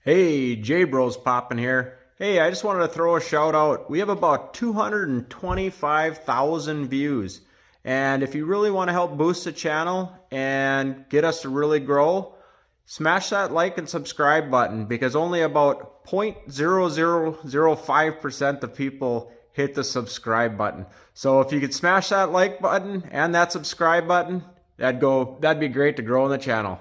Hey, J-Bros popping here. Hey, I just wanted to throw a shout out. We have about 225,000 views. And if you really want to help boost the channel and get us to really grow, smash that like and subscribe button because only about 0.0005% of people hit the subscribe button. So if you could smash that like button and that subscribe button, that'd be great to grow in the channel.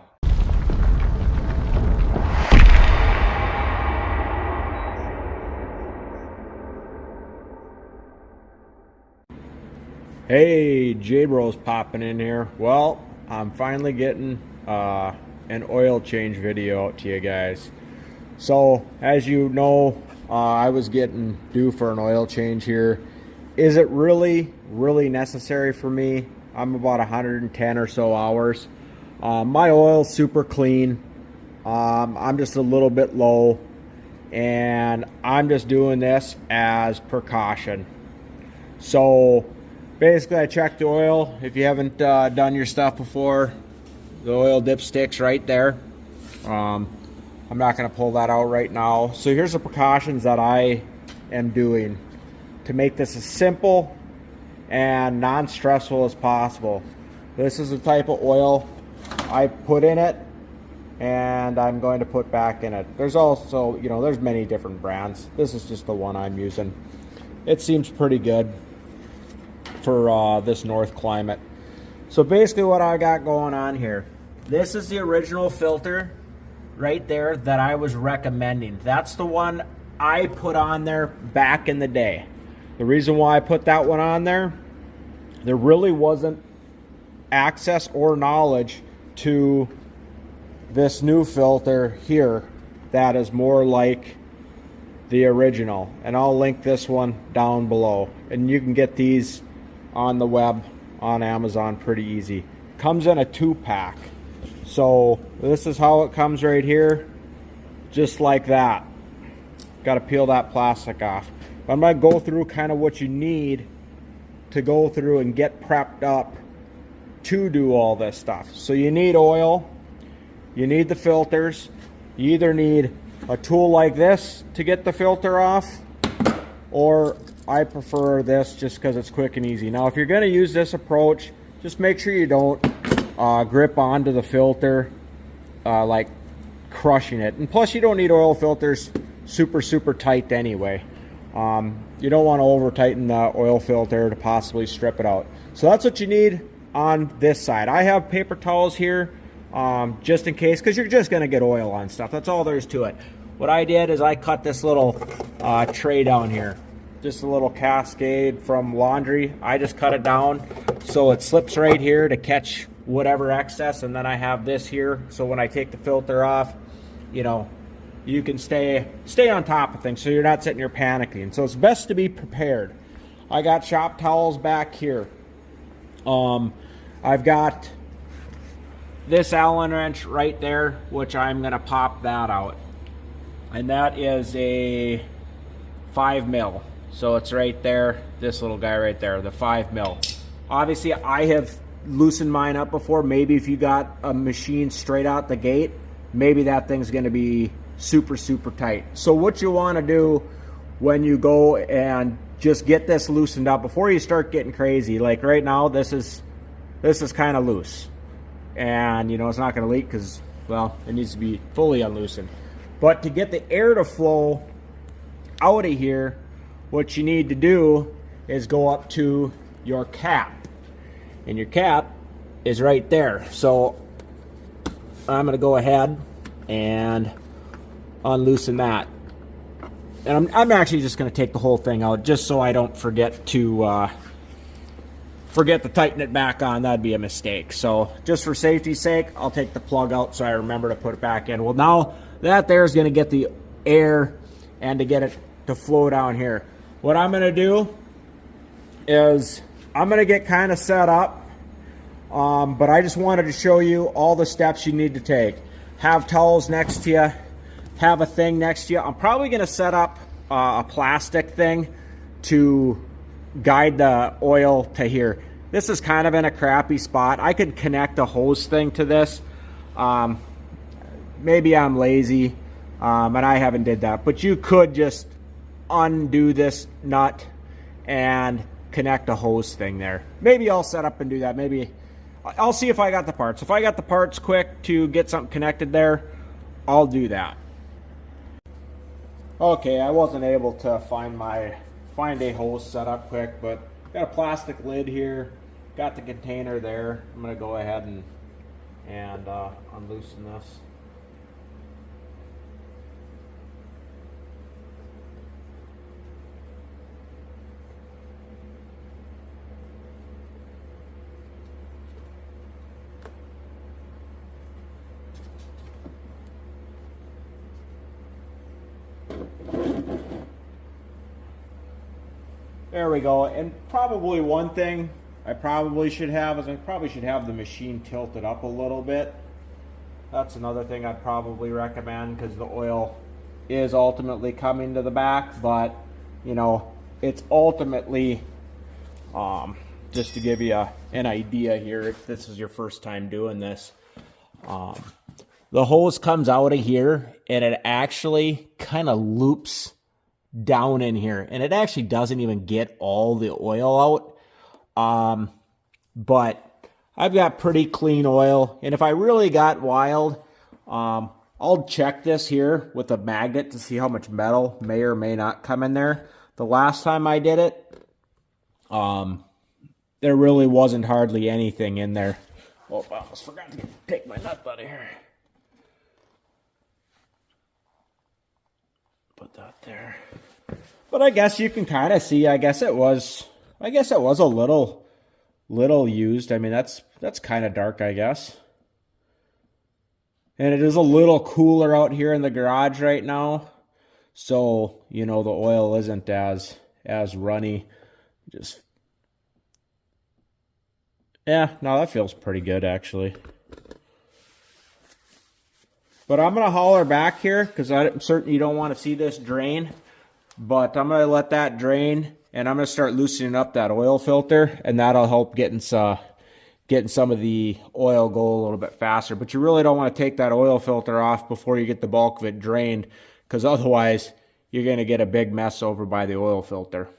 Hey, J-Bros popping in here. Well, I'm finally getting an oil change video out to you guys. So, as you know, I was getting due for an oil change here. Is it really necessary for me? I'm about 110 or so hours. My oil's super clean. I'm just a little bit low, and I'm just doing this as precaution. So, basically, I checked the oil. If you haven't done your stuff before, the oil dipstick's right there. I'm not going to pull that out right now. So here's the precautions that I am doing to make this as simple and non-stressful as possible. This is the type of oil I put in it, and I'm going to put back in it. There's also, there's many different brands. This is just the one I'm using. It seems pretty good for this north climate. So basically what I got going on here, this is the original filter right there that I was recommending. That's the one I put on there back in the day. The reason why I put that one on there really wasn't access or knowledge to this new filter here that is more like the original, and I'll link this one down below, and you can get these on the web on Amazon pretty easy. Comes in a 2-pack. So this is how it comes right here, just like that. Got to peel that plastic off. But I'm going to go through kind of what you need to go through and get prepped up to do all this stuff. So you need oil, you need the filters, you either need a tool like this to get the filter off, or I prefer this just because it's quick and easy. Now, if you're going to use this approach, just make sure you don't grip onto the filter like crushing it. And plus, you don't need oil filters super tight anyway. You don't want to over tighten the oil filter to possibly strip it out. So that's what you need on this side. I have paper towels here just in case, because you're just going to get oil on stuff. That's all there is to it. What I did is I cut this little tray down here. Just a little cascade from laundry. I just cut it down so it slips right here to catch whatever excess, and then I have this here so when I take the filter off, you can stay on top of things so you're not sitting here panicking. So it's best to be prepared. I got shop towels back here. I've got this Allen wrench right there, which I'm gonna pop that out, and that is a 5 mil. So it's right there, this little guy right there, the 5 mil. Obviously, I have loosened mine up before. Maybe if you got a machine straight out the gate, maybe that thing's gonna be super tight. So what you wanna do when you go and just get this loosened up before you start getting crazy, like right now, this is kind of loose. And it's not gonna leak because, well, it needs to be fully unloosened. But to get the air to flow out of here, what you need to do is go up to your cap, and your cap is right there. So I'm going to go ahead and unloosen that, and I'm actually just going to take the whole thing out just so I don't forget to tighten it back on. That'd be a mistake. So just for safety's sake, I'll take the plug out so I remember to put it back in. Well, now that there is going to get the air and to get it to flow down here. What I'm going to do is I'm going to get kind of set up, but I just wanted to show you all the steps you need to take. Have towels next to you, have a thing next to you. I'm probably going to set up a plastic thing to guide the oil to here. This is kind of in a crappy spot. I could connect a hose thing to this. Maybe I'm lazy, And I haven't did that. But you could just undo this nut and connect a hose thing there. Maybe I'll set up and do that. Maybe I'll see if I got the parts. If I got the parts quick to get something connected there, I'll do that. Okay, I wasn't able to find a hose set up quick, but got a plastic lid here, got the container there. I'm gonna go ahead and unloosen this. There we go. And probably one thing I probably should have is I probably should have the machine tilted up a little bit. That's another thing I'd probably recommend, because the oil is ultimately coming to the back, but you know, it's ultimately just to give you an idea here, if this is your first time doing this, the hose comes out of here and it actually kind of loops down in here, and it actually doesn't even get all the oil out. But I've got pretty clean oil, and if I really got wild, I'll check this here with a magnet to see how much metal may or may not come in there. The last time I did it, there really wasn't hardly anything in there. Oh, I almost forgot to take my nut out of here. Put that there. But I guess you can kind of see, I guess it was a little used. I mean, that's kind of dark, I guess. And it is a little cooler out here in the garage right now. So, you know, the oil isn't as runny. Just, yeah, no, that feels pretty good actually. But I'm going to holler back here because I'm certain you don't want to see this drain. But I'm going to let that drain, and I'm going to start loosening up that oil filter, and that'll help getting some of the oil go a little bit faster. But you really don't want to take that oil filter off before you get the bulk of it drained, because otherwise you're going to get a big mess over by the oil filter.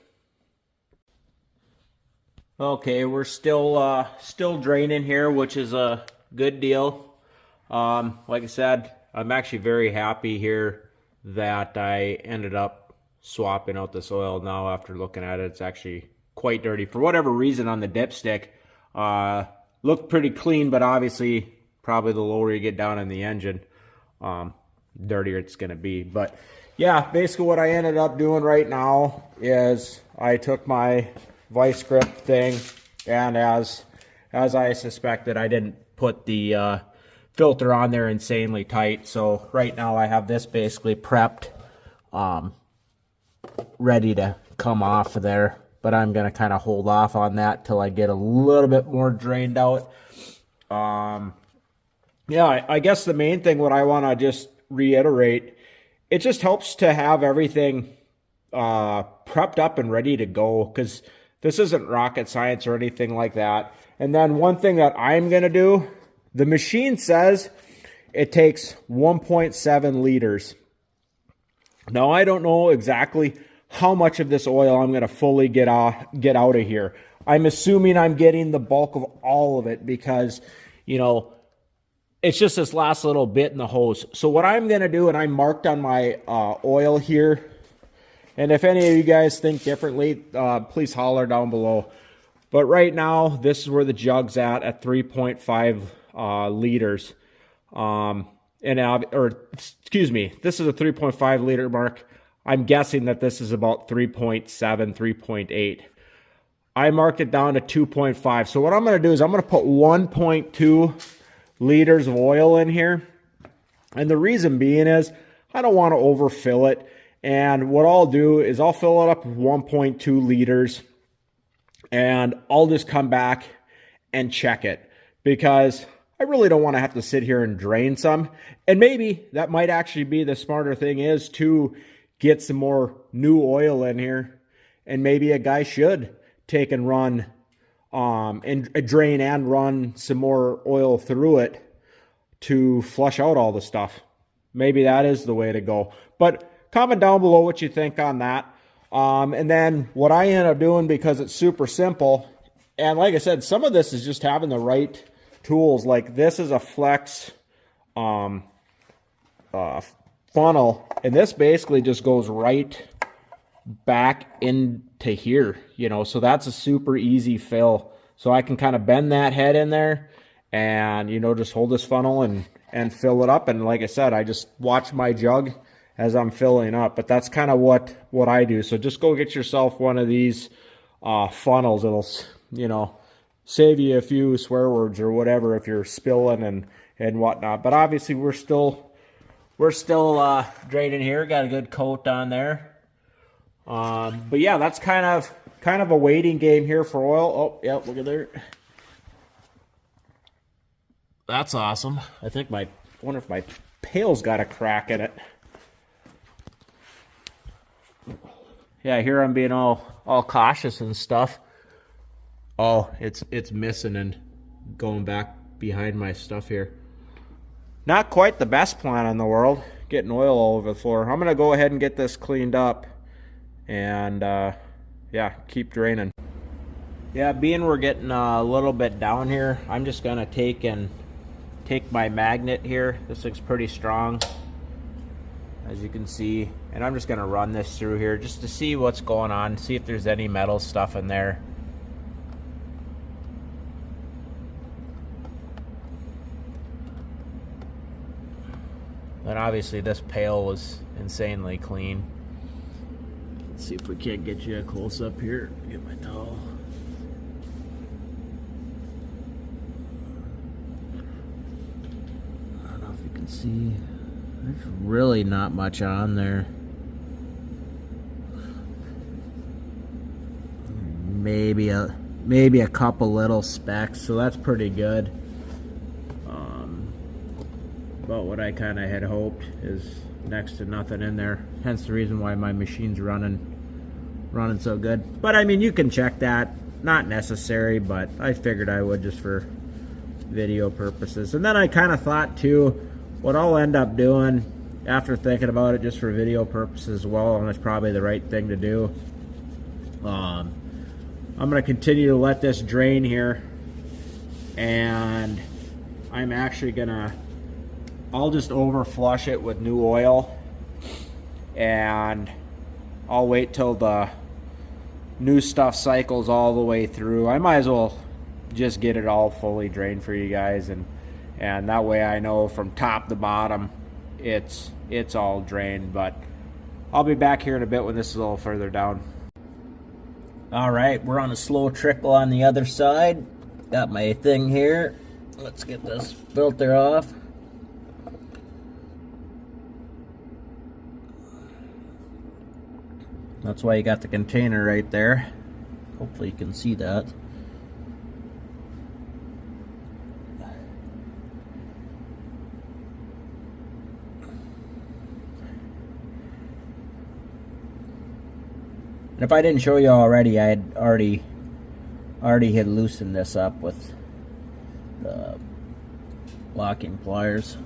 Okay, we're still draining here, which is a good deal. Like I said, I'm actually very happy here that I ended up swapping out this oil now. After looking at it, it's actually quite dirty. For whatever reason on the dipstick, looked pretty clean, but obviously probably the lower you get down in the engine, dirtier it's going to be. But yeah, basically what I ended up doing right now is I took my vice grip thing, and as I suspected, I didn't put the filter on there insanely tight. So right now I have this basically prepped, ready to come off of there, but I'm going to kind of hold off on that till I get a little bit more drained out. Yeah, I guess the main thing what I want to just reiterate, it just helps to have everything prepped up and ready to go, because this isn't rocket science or anything like that. And then one thing that I'm going to do, the machine says it takes 1.7 liters. Now, I don't know exactly how much of this oil I'm going to fully get out of here. I'm assuming I'm getting the bulk of all of it because, you know, it's just this last little bit in the hose. So what I'm going to do, and I marked on my oil here, and if any of you guys think differently, please holler down below. But right now, this is where the jug's at 3.5 liters. Excuse me, this is a 3.5 liter mark. I'm guessing that this is about 3.7, 3.8. I marked it down to 2.5. So what I'm going to do is I'm going to put 1.2 liters of oil in here. And the reason being is I don't want to overfill it. And what I'll do is I'll fill it up with 1.2 liters. And I'll just come back and check it, because I really don't want to have to sit here and drain some. And maybe that might actually be the smarter thing, is to get some more new oil in here. And maybe a guy should take and run and drain and run some more oil through it to flush out all the stuff. maybe that is the way to go. But comment down below what you think on that. And then what I end up doing, because it's super simple, and like I said, some of this is just having the right tools. Like this is a flex funnel, and this basically just goes right back into here, you know, so that's a super easy fill. So I can kind of bend that head in there and, you know, just hold this funnel and fill it up. And like I said, I just watch my jug as I'm filling up. But that's kind of what I do. So just go get yourself one of these funnels. It'll, you know, save you a few swear words or whatever if you're spilling and whatnot. But obviously we're still draining here. Got a good coat on there. But yeah, that's kind of a waiting game here for oil. Oh, yeah, look at there. That's awesome. I think wonder if my pail's got a crack in it. Yeah, here I'm being all cautious and stuff. Oh, it's missing and going back behind my stuff here. Not quite the best plan in the world, getting oil all over the floor. I'm gonna go ahead and get this cleaned up and yeah, keep draining. Yeah, being we're getting a little bit down here, I'm just gonna take my magnet here. This looks pretty strong, as you can see, and I'm just gonna run this through here just to see what's going on, see if there's any metal stuff in there. And obviously this pail was insanely clean. Let's see if we can't get you a close up here. Get my towel. I don't know if you can see. There's really not much on there. Maybe a couple little specks, so that's pretty good. But what I kind of had hoped is next to nothing in there. Hence the reason why my machine's running so good. But I mean, you can check that. Not necessary, but I figured I would just for video purposes. And then I kind of thought too, what I'll end up doing after thinking about it just for video purposes as well, and it's probably the right thing to do. I'm going to continue to let this drain here, and I'm actually I'll just over flush it with new oil, and I'll wait till the new stuff cycles all the way through. I might as well just get it all fully drained for you guys, and that way I know from top to bottom it's all drained. But I'll be back here in a bit when this is a little further down. All right, we're on a slow trickle on the other side. Got my thing here. Let's get this filter off. That's why you got the container right there. Hopefully you can see that. And if I didn't show you already, I had already had loosened this up with the locking pliers.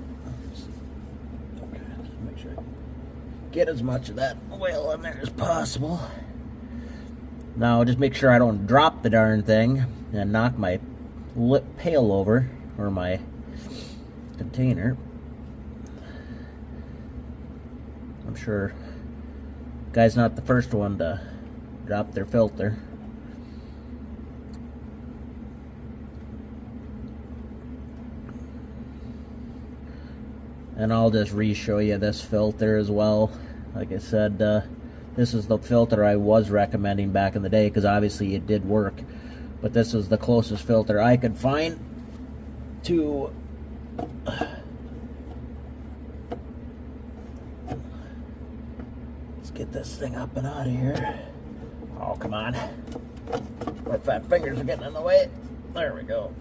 Okay, just make sure I get as much of that oil in there as possible. Now just make sure I don't drop the darn thing and knock my pail over, or my container. I'm sure the guy's not the first one to drop their filter. And I'll just re-show you this filter as well. Like I said, this is the filter I was recommending back in the day, because obviously it did work. But this is the closest filter I could find to let's get this thing up and out of here. Oh, come on. My fat fingers are getting in the way. There we go.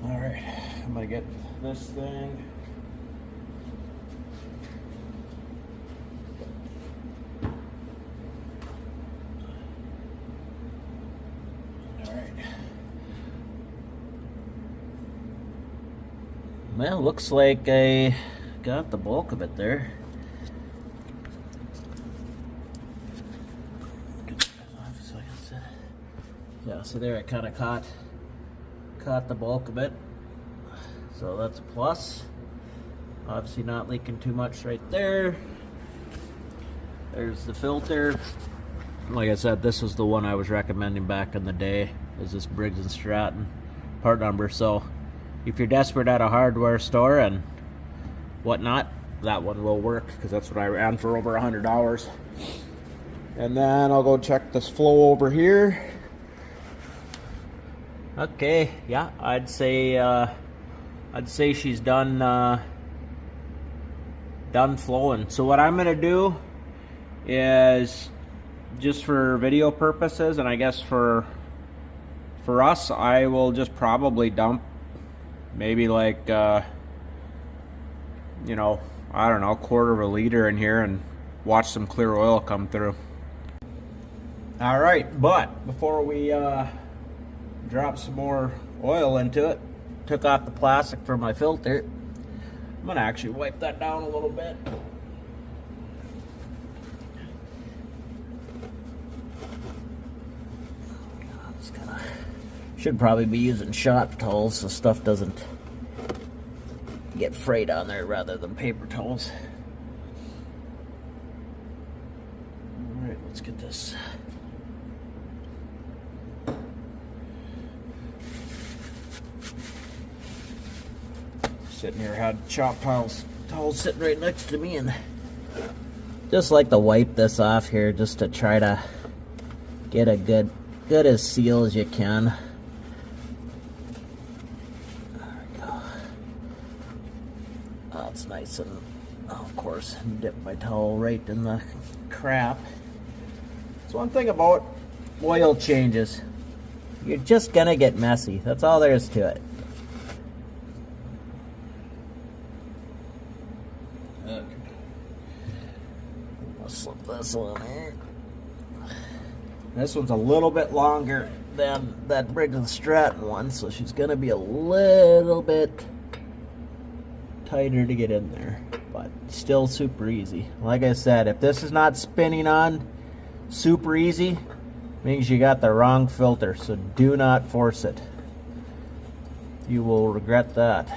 Alright, I'm gonna get this thing. Well, looks like I got the bulk of it there. Yeah, so there I kind of caught the bulk of it. So that's a plus. Obviously not leaking too much right there. There's the filter. Like I said, this was the one I was recommending back in the day, is this Briggs & Stratton part number. So if you're desperate at a hardware store and whatnot, that one will work, because that's what I ran for over $100. And then I'll go check this flow over here. Okay, yeah, I'd say she's done flowing. So what I'm gonna do is, just for video purposes, and I guess for us, I will just probably dump maybe like you know, I don't know, 1/4 liter in here and watch some clear oil come through. All right, but before we drop some more oil into it, took off the plastic from my filter. I'm gonna actually wipe that down a little bit. Should probably be using shop towels so stuff doesn't get frayed on there rather than paper towels. All right, let's get this. Sitting here, had shop towels sitting right next to me, and just like to wipe this off here just to try to get a good as seal as you can. There we go. Oh, it's nice, and of course dip my towel right in the crap. It's one thing about oil changes, you're just gonna get messy. That's all there is to it. Okay. I'll slip this on here. This one's a little bit longer than that Briggs & Stratton one, so she's gonna be a little bit tighter to get in there, but still super easy. Like I said, if this is not spinning on super easy, means you got the wrong filter, so do not force it. You will regret that.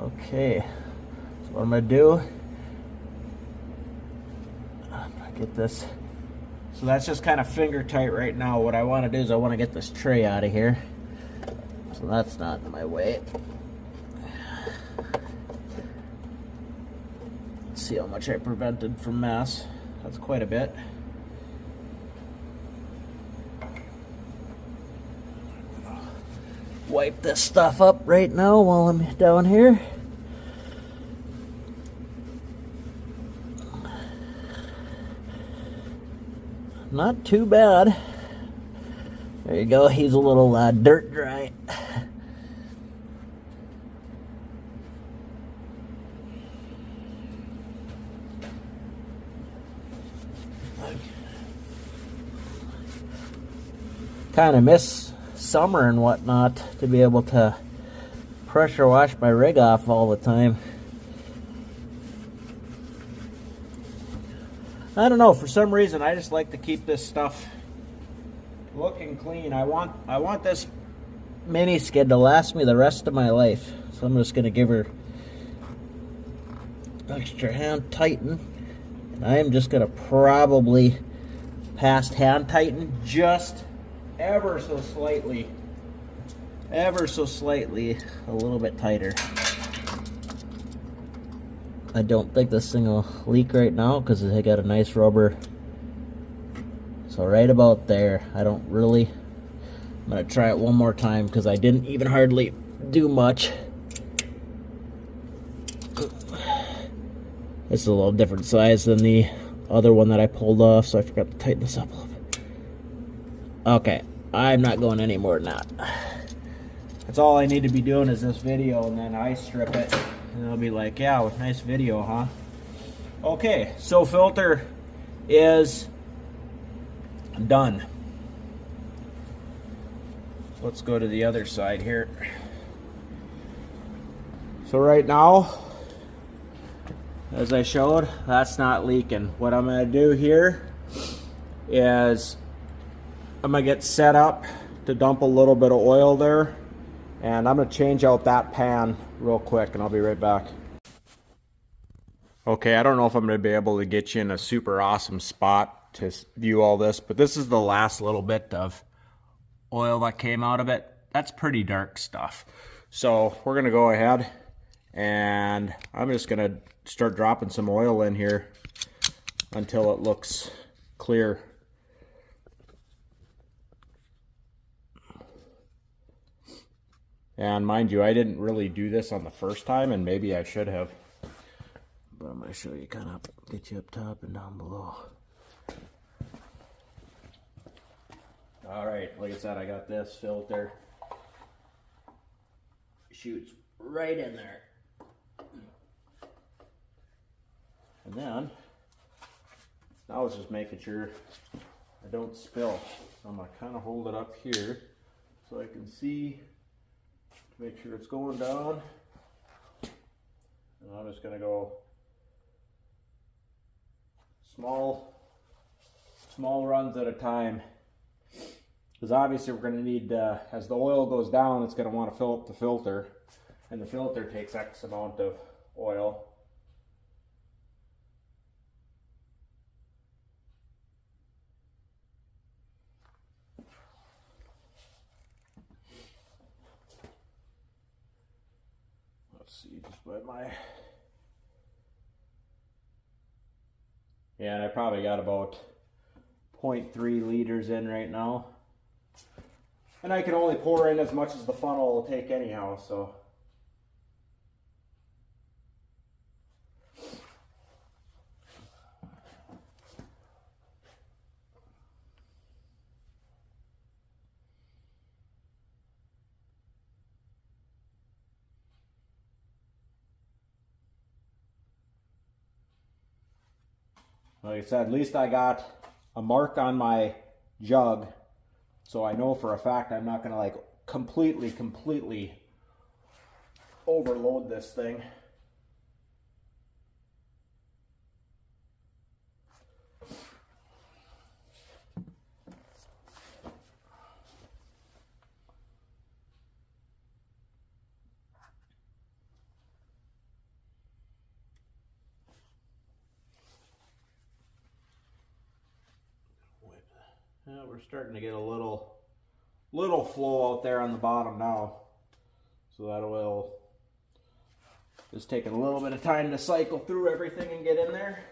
Okay, so what I'm gonna do, I'm gonna get this. So that's just kind of finger tight right now. What I want to do is I want to get this tray out of here. So that's not in my way. Let's see how much I prevented from mess. That's quite a bit. Wipe this stuff up right now while I'm down here. Not too bad. There you go. He's a little dirt dry. Kind of miss summer and whatnot to be able to pressure wash my rig off all the time. I don't know, for some reason I just like to keep this stuff looking clean. I want this mini skid to last me the rest of my life. So I'm just gonna give her extra hand tighten. And I am just gonna probably past hand tighten just ever so slightly, a little bit tighter. I don't think this thing will leak right now because I got a nice rubber. So right about there. I don't really. I'm gonna try it one more time because I didn't even hardly do much. It's a little different size than the other one that I pulled off, so I forgot to tighten this up a little bit. Okay, I'm not going any more than that. That's all I need to be doing is this video, and then I strip it. And they'll be like, yeah, nice video, huh? Okay, so filter is done. Let's go to the other side here. So right now, as I showed, that's not leaking. What I'm going to do here is I'm going to get set up to dump a little bit of oil there, and I'm going to change out that pan real quick, and I'll be right back. Okay, I don't know if I'm going to be able to get you in a super awesome spot to view all this, but this is the last little bit of oil that came out of it. That's pretty dark stuff. So we're going to go ahead, and I'm just going to start dropping some oil in here until it looks clear. And mind you, I didn't really do this on the first time, and maybe I should have. But I'm going to show you kind of get you up top and down below. All right, like I said, I got this filter. Shoots right in there. And then, now it's just making sure I don't spill. So I'm going to kind of hold it up here so I can see, make sure it's going down. And I'm just going to go small runs at a time, because obviously we're going to need, as the oil goes down, it's going to want to fill up the filter, and the filter takes X amount of oil. Let's see, just by my... Yeah, and I probably got about 0.3 liters in right now. And I can only pour in as much as the funnel will take anyhow, so. Like I said, at least I got a mark on my jug, so I know for a fact I'm not going to like completely overload this thing. Yeah, we're starting to get a little flow out there on the bottom now. So that oil is taking a little bit of time to cycle through everything and get in there.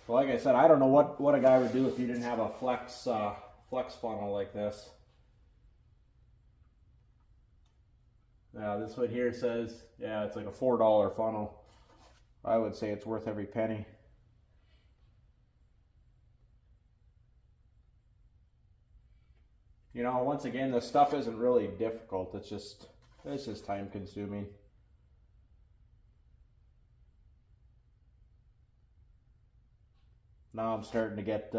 Well, like I said, I don't know what a guy would do if you didn't have a flex funnel like this. Now this one here says, yeah, it's like a $4 funnel. I would say it's worth every penny. You know, once again, this stuff isn't really difficult. It's just time consuming. Now I'm starting to get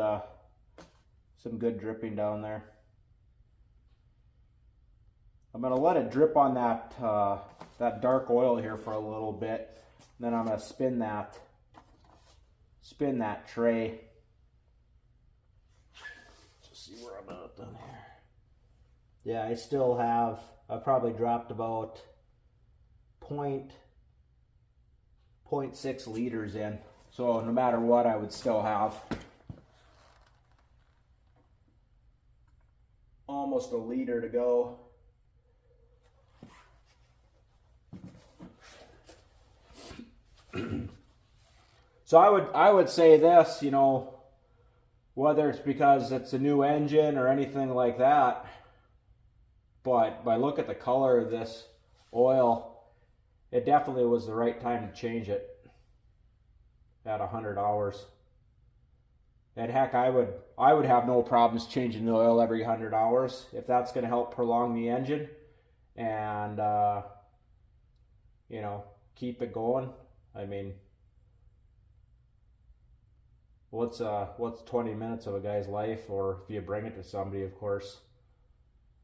some good dripping down there. I'm going to let it drip on that dark oil here for a little bit. Then I'm going to spin that tray. Let's see where I'm at down here. Yeah, I still have, I probably dropped about 0.6 liters in. So no matter what, I would still have almost a liter to go. So I would say this, you know, whether it's because it's a new engine or anything like that, but by look at the color of this oil, it definitely was the right time to change it at 100 hours. And heck, I would have no problems changing the oil every 100 hours if that's going to help prolong the engine and you know, keep it going. I mean, what's 20 minutes of a guy's life, or if you bring it to somebody, of course.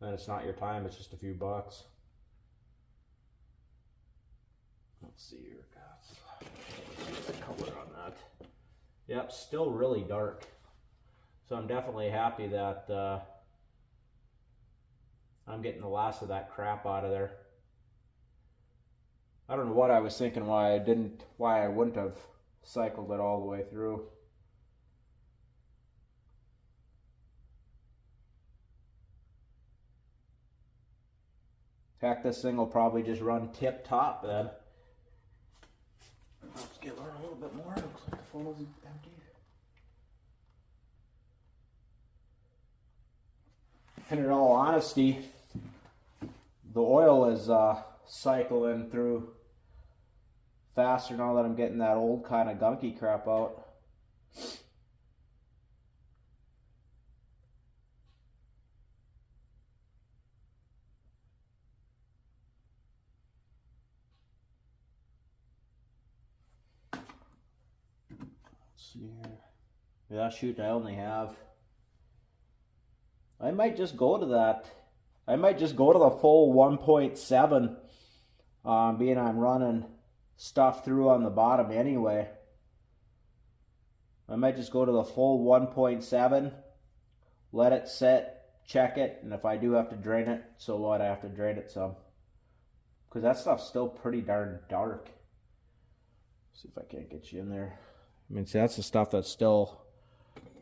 then it's not your time, it's just a few bucks. Let's see here, guys. What's the color on that? Yep, still really dark. So I'm definitely happy that I'm getting the last of that crap out of there. I don't know what I was thinking why I wouldn't have cycled it all the way through. Heck, this thing will probably just run tip top then. Let's give her a little bit more. Looks like the funnel's empty. And in all honesty, the oil is cycling through faster now that I'm getting that old kind of gunky crap out. Let's see here. Yeah, shoot, I only have. I might just go to that. I might just go to the full 1.7, being I'm running stuff through on the bottom anyway. I might just go to the full 1.7, let it sit, check it, and if I do have to drain it, so what, I have to drain it some. Because that stuff's still pretty darn dark. See if I can't get you in there. I mean, see, that's the stuff that's still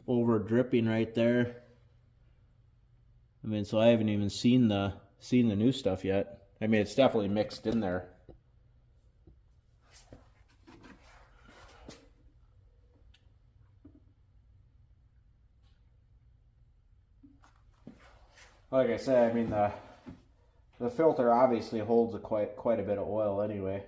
over dripping right there. I mean, so I haven't even seen the new stuff yet. I mean, it's definitely mixed in there. Like I said, I mean, the filter obviously holds quite a bit of oil anyway.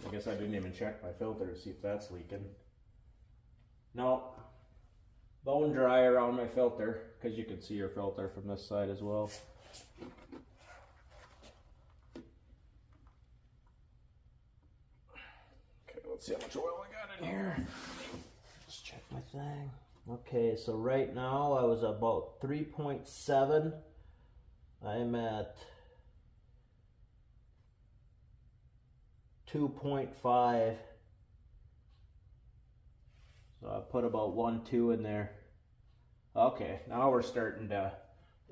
I guess I didn't even check my filter to see if that's leaking. No. Bone dry around my filter, because you can see your filter from this side as well. Okay, let's see how much oil I got in here. Just check my thing. Okay, so right now I was about 3.7. I'm at 2.5. So I put about 1.2 in there. Okay, now we're starting to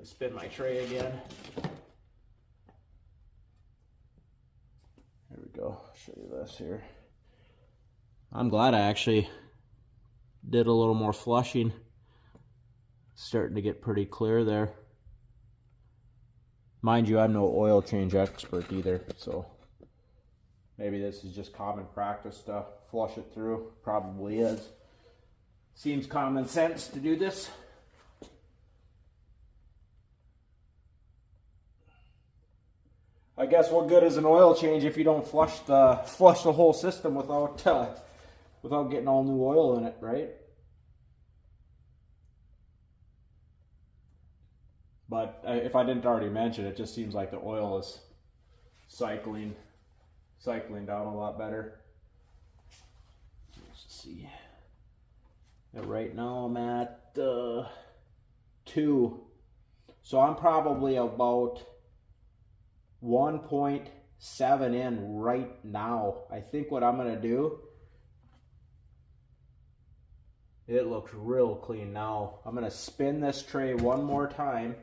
spin my tray again. There we go. I'll show you this here. I'm glad I actually did a little more flushing. It's starting to get pretty clear there. Mind you, I'm no oil change expert either, so maybe this is just common practice to flush it through. Probably is. Seems common sense to do this. I guess what good is an oil change if you don't flush the whole system without getting all new oil in it, right? But if I didn't already mention, it just seems like the oil is cycling down a lot better. Let's see. And right now I'm at 2. So I'm probably about 1.7 in right now. I think what I'm going to do, it looks real clean now. I'm going to spin this tray one more time.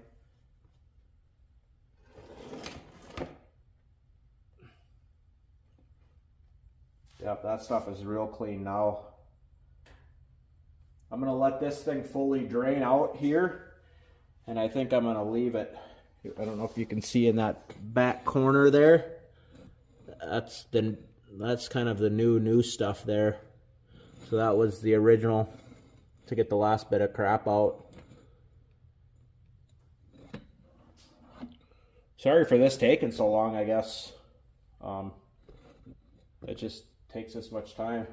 Yep, that stuff is real clean now. I'm going to let this thing fully drain out here, and I think I'm going to leave it. I don't know if you can see in that back corner there. That's kind of the new stuff there. So that was the original to get the last bit of crap out. Sorry for this taking so long, I guess. It just takes this much time.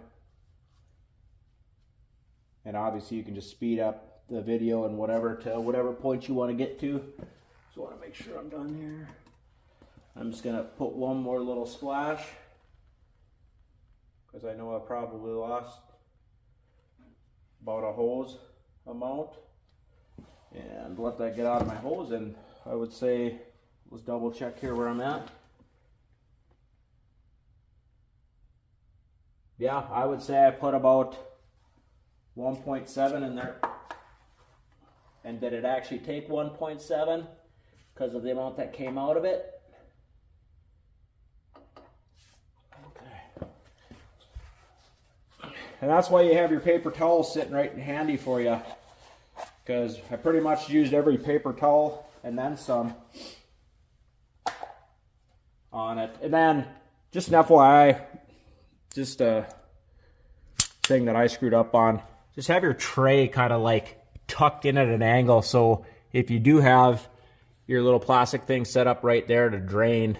And obviously you can just speed up the video and whatever to whatever point you want to get to. So I want to make sure I'm done here. I'm just going to put one more little splash because I know I probably lost about a hose amount. And let that get out of my hose, and I would say, let's double check here where I'm at. Yeah, I would say I put about 1.7 in there. And did it actually take 1.7 because of the amount that came out of it? Okay. And that's why you have your paper towel sitting right handy for you, because I pretty much used every paper towel and then some on it. And then, just an FYI, just a thing that I screwed up on, just have your tray kind of like tucked in at an angle, so if you do have your little plastic thing set up right there to drain,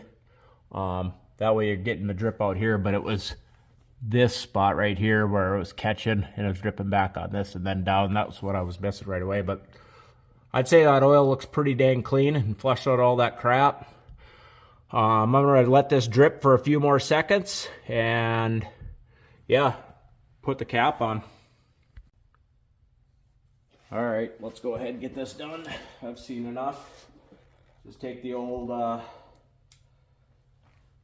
that way you're getting the drip out here, but it was this spot right here where it was catching and it was dripping back on this and then down. That's what I was missing right away, but I'd say that oil looks pretty dang clean and flushed out all that crap. I'm gonna let this drip for a few more seconds and yeah, put the cap on. All right, let's go ahead and get this done. I've seen enough. Just take the old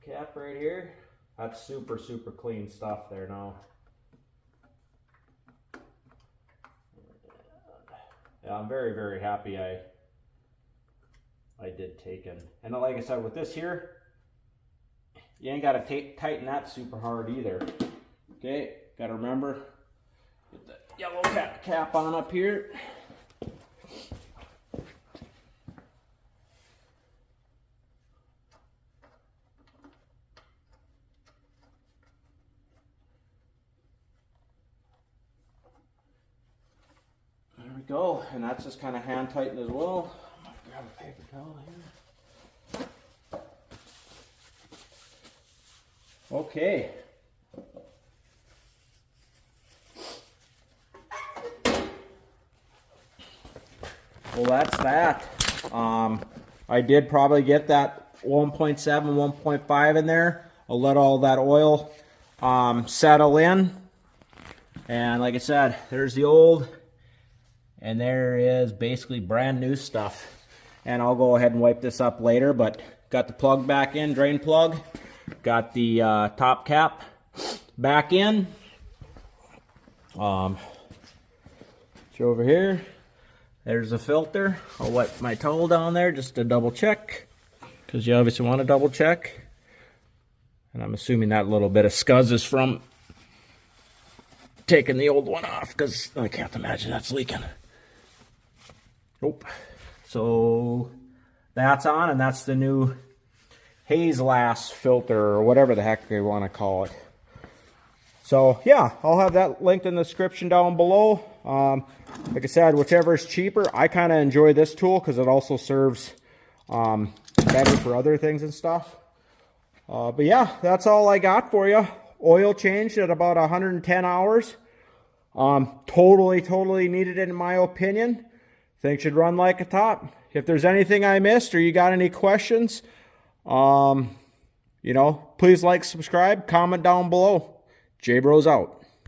cap right here. That's super, super clean stuff there now. Yeah, I'm very, very happy I did take it. And like I said, with this here, you ain't got to tighten that super hard either. Okay, got to remember, get the yellow cap on up here. There we go, and that's just kind of hand tightened as well. I'm gonna grab a paper towel here. Okay. Well, that's that. I did probably get that 1.7, 1.5 in there. I'll let all that oil settle in. And like I said, there's the old, and there is basically brand new stuff. And I'll go ahead and wipe this up later, but got the plug back in, drain plug. Got the top cap back in. Over here. There's the filter. I'll wipe my towel down there just to double check, because you obviously want to double check. And I'm assuming that little bit of scuzz is from taking the old one off, because I can't imagine that's leaking. Nope. So that's on, and that's the new Haze Lass filter, or whatever the heck they want to call it. So yeah, I'll have that linked in the description down below. Like I said, whichever is cheaper. I kind of enjoy this tool because it also serves better for other things and stuff. But yeah, that's all I got for you. Oil changed at about 110 hours. Totally needed it in my opinion. Things should run like a top. If there's anything I missed or you got any questions, you know, please like, subscribe, comment down below. J-Bros out.